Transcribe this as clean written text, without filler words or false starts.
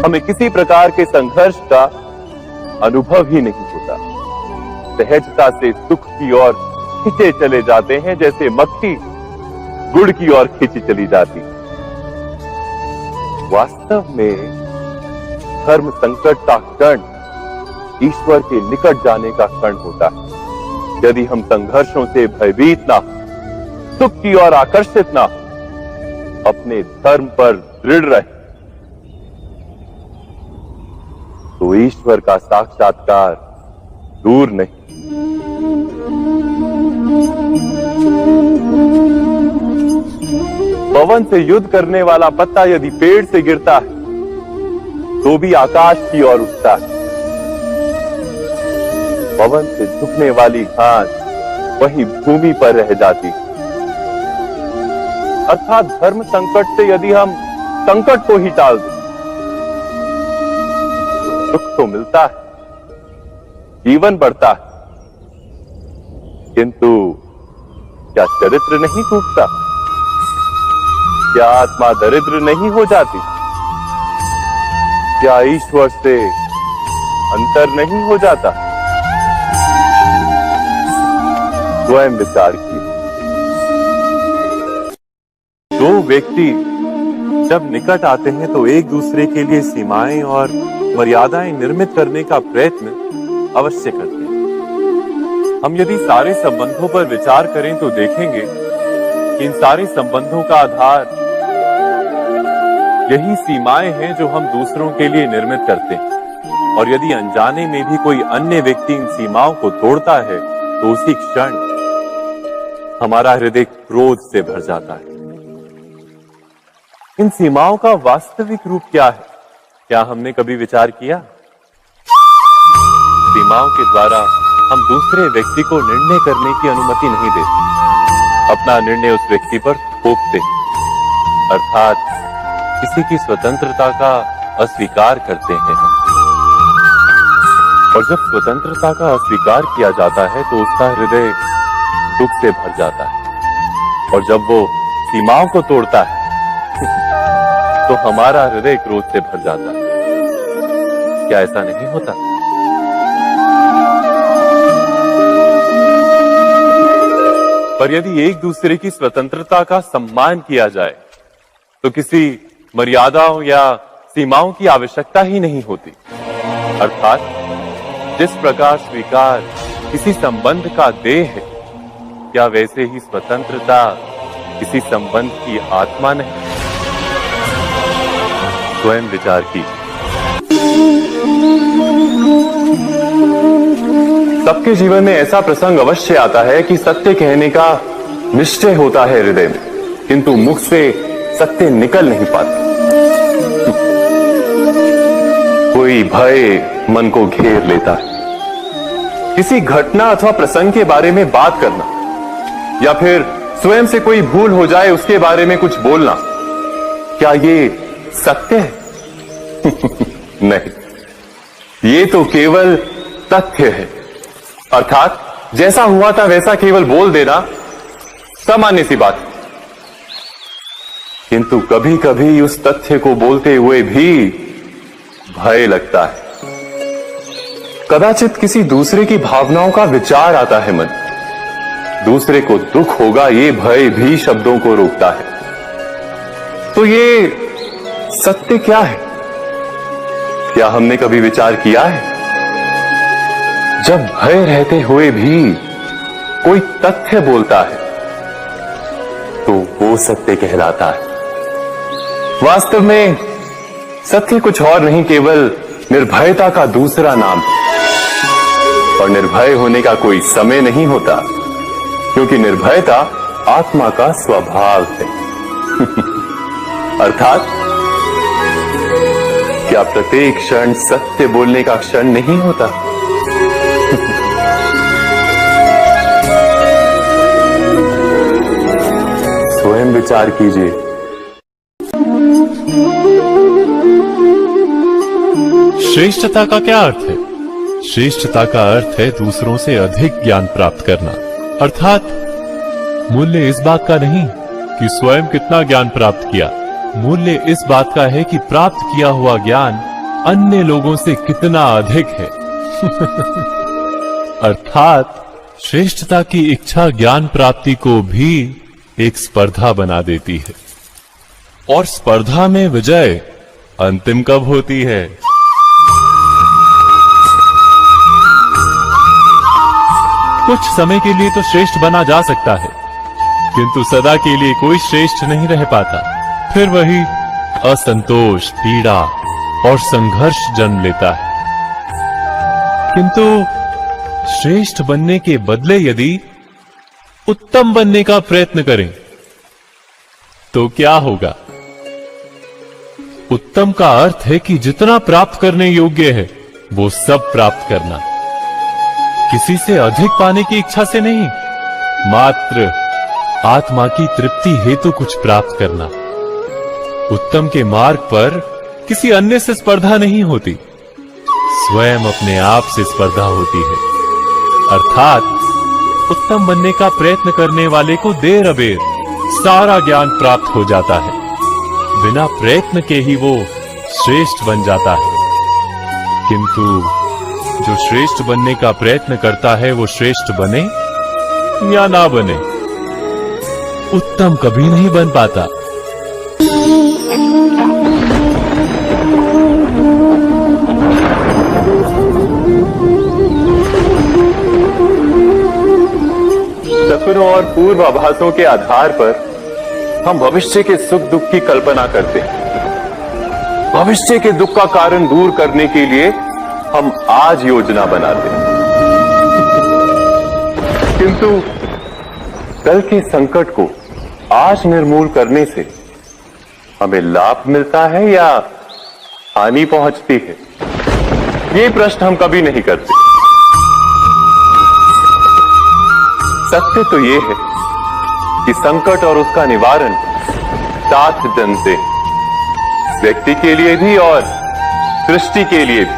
हमें किसी प्रकार के संघर्ष का अनुभव ही नहीं होता। सहजता से सुख की ओर खींचे चले जाते हैं, जैसे मक्खी गुड़ की ओर खींची चली जाती। वास्तव में धर्म संकट का क्षण ईश्वर के निकट जाने का क्षण होता है। यदि हम संघर्षों से भयभीत ना, सुख की ओर आकर्षित ना, अपने धर्म पर दृढ़ रहे, तो ईश्वर का साक्षात्कार दूर नहीं। पवन से युद्ध करने वाला पत्ता यदि पेड़ से गिरता है तो भी आकाश की ओर उठता है। पवन से झुकने वाली घास वही भूमि पर रह जाती। अर्थात धर्म संकट से यदि हम संकट को ही टाल दें तो सुख तो मिलता है, जीवन बढ़ता है, किंतु क्या चरित्र नहीं टूटता? क्या आत्मा दरिद्र नहीं हो जाती? क्या ईश्वर से अंतर नहीं हो जाता? स्वयं विचार कीजिए। दो व्यक्ति जब निकट आते हैं तो एक दूसरे के लिए सीमाएं और मर्यादाएं निर्मित करने का प्रयत्न अवश्य करते हैं। हम यदि सारे संबंधों पर विचार करें तो देखेंगे कि इन सारे संबंधों का आधार यही सीमाएं हैं जो हम दूसरों के लिए निर्मित करते हैं। और यदि अनजाने में भी कोई अन्य व्यक्ति इन सीमाओं को तोड़ता है तो उसी क्षण हमारा हृदय क्रोध से भर जाता है। इन सीमाओं का वास्तविक रूप क्या है? क्या हमने कभी विचार किया? सीमाओं के द्वारा हम दूसरे व्यक्ति को निर्णय करने की अनुमति नहीं देते, अपना निर्णय उस व्यक्ति पर थोपते, अर्थात किसी की स्वतंत्रता का अस्वीकार करते हैं। और जब स्वतंत्रता का अस्वीकार किया जाता है तो उसका हृदय दुख से भर जाता है। और जब वो सीमाओं को तोड़ता है तो हमारा हृदय क्रोध से भर जाता है। क्या ऐसा नहीं होता? पर यदि एक दूसरे की स्वतंत्रता का सम्मान किया जाए तो किसी मर्यादाओं या सीमाओं की आवश्यकता ही नहीं होती। अर्थात जिस प्रकार स्वीकार किसी संबंध का देह है, क्या वैसे ही स्वतंत्रता किसी संबंध की आत्मा नहीं? स्वयं विचार कीजिए। सबके जीवन में ऐसा प्रसंग अवश्य आता है कि सत्य कहने का निश्चय होता है हृदय में, किंतु मुख से सत्य निकल नहीं पाता। कोई भय मन को घेर लेता है। किसी घटना अथवा प्रसंग के बारे में बात करना या फिर स्वयं से कोई भूल हो जाए उसके बारे में कुछ बोलना, क्या ये सत्य है? नहीं, ये तो केवल तथ्य है। अर्थात जैसा हुआ था वैसा केवल बोल देना सामान्य सी बात है। किंतु कभी कभी उस तथ्य को बोलते हुए भी भय लगता है। कदाचित किसी दूसरे की भावनाओं का विचार आता है मन, दूसरे को दुख होगा ये भय भी शब्दों को रोकता है। तो ये सत्य क्या है? क्या हमने कभी विचार किया है? जब भय रहते हुए भी कोई तथ्य बोलता है तो वो सत्य कहलाता है। वास्तव में सत्य कुछ और नहीं, केवल निर्भयता का दूसरा नाम है। और निर्भय होने का कोई समय नहीं होता, क्योंकि निर्भयता आत्मा का स्वभाव है। अर्थात क्या प्रत्येक क्षण सत्य बोलने का क्षण नहीं होता? स्वयं विचार कीजिए। श्रेष्ठता का क्या अर्थ है? श्रेष्ठता का अर्थ है दूसरों से अधिक ज्ञान प्राप्त करना। अर्थात मूल्य इस बात का नहीं कि स्वयं कितना ज्ञान प्राप्त किया, मूल्य इस बात का है कि प्राप्त किया हुआ ज्ञान अन्य लोगों से कितना अधिक है। अर्थात श्रेष्ठता की इच्छा ज्ञान प्राप्ति को भी एक स्पर्धा बना देती है। और स्पर्धा में विजय अंतिम कब होती है? कुछ समय के लिए तो श्रेष्ठ बना जा सकता है, किंतु सदा के लिए कोई श्रेष्ठ नहीं रह पाता। फिर वही असंतोष, पीड़ा और संघर्ष जन्म लेता है। किंतु श्रेष्ठ बनने के बदले यदि उत्तम बनने का प्रयत्न करें तो क्या होगा? उत्तम का अर्थ है कि जितना प्राप्त करने योग्य है वो सब प्राप्त करना, किसी से अधिक पाने की इच्छा से नहीं, मात्र आत्मा की तृप्ति हेतु कुछ प्राप्त करना। उत्तम के मार्ग पर किसी अन्य से स्पर्धा नहीं होती, स्वयं अपने आप से स्पर्धा होती है। अर्थात उत्तम बनने का प्रयत्न करने वाले को देर अबेर सारा ज्ञान प्राप्त हो जाता है, बिना प्रयत्न के ही वो श्रेष्ठ बन जाता है। किंतु जो श्रेष्ठ बनने का प्रयत्न करता है वो श्रेष्ठ बने या ना बने, उत्तम कभी नहीं बन पाता। सपनों और पूर्वाभासों के आधार पर हम भविष्य के सुख दुख की कल्पना करते हैं। भविष्य के दुख का कारण दूर करने के लिए हम आज योजना बनाते हैं, किंतु कल के संकट को आज निर्मूल करने से हमें लाभ मिलता है या हानि पहुंचती है, ये प्रश्न हम कभी नहीं करते। सत्य तो ये है कि संकट और उसका निवारण साथ जन से, व्यक्ति के लिए भी और सृष्टि के लिए भी।